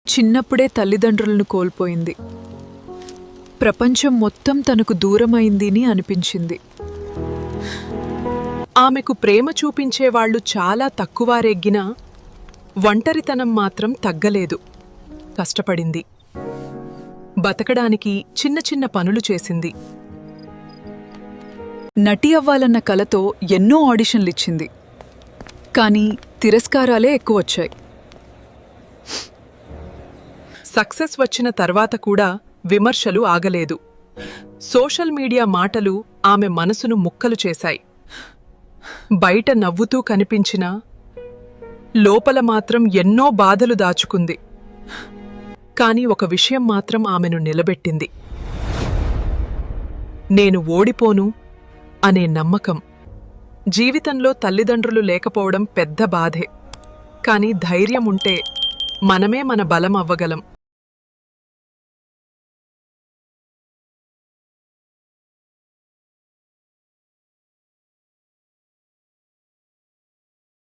చిన్నప్పుడే తల్లిదండ్రులను కోల్పోయింది. ప్రపంచం మొత్తం తనకు దూరమైందని అనిపించింది. ఆమెకు ప్రేమ చూపించేవాళ్లు చాలా తక్కువారెగ్గినా ఒంటరితనం మాత్రం తగ్గలేదు. కష్టపడింది. బతకడానికి చిన్న చిన్న పనులు చేసింది. నటి అవ్వాలన్న కలతో ఎన్నో ఆడిషన్లిచ్చింది. కానీ తిరస్కారాలే ఎక్కువొచ్చాయి. సక్సెస్ వచ్చిన తర్వాత కూడా విమర్శలు ఆగలేదు. సోషల్ మీడియా మాటలు ఆమె మనసును ముక్కలు చేశాయి. బయట నవ్వుతూ కనిపించినా లోపల మాత్రం ఎన్నో బాధలు దాచుకుంది. కాని ఒక విషయం మాత్రం ఆమెను నిలబెట్టింది. నేను ఓడిపోను అనే నమ్మకం. జీవితంలో తల్లిదండ్రులు లేకపోవడం పెద్ద బాధే. కాని ధైర్యం ఉంటే మనమే మన బలం అవ్వగలం.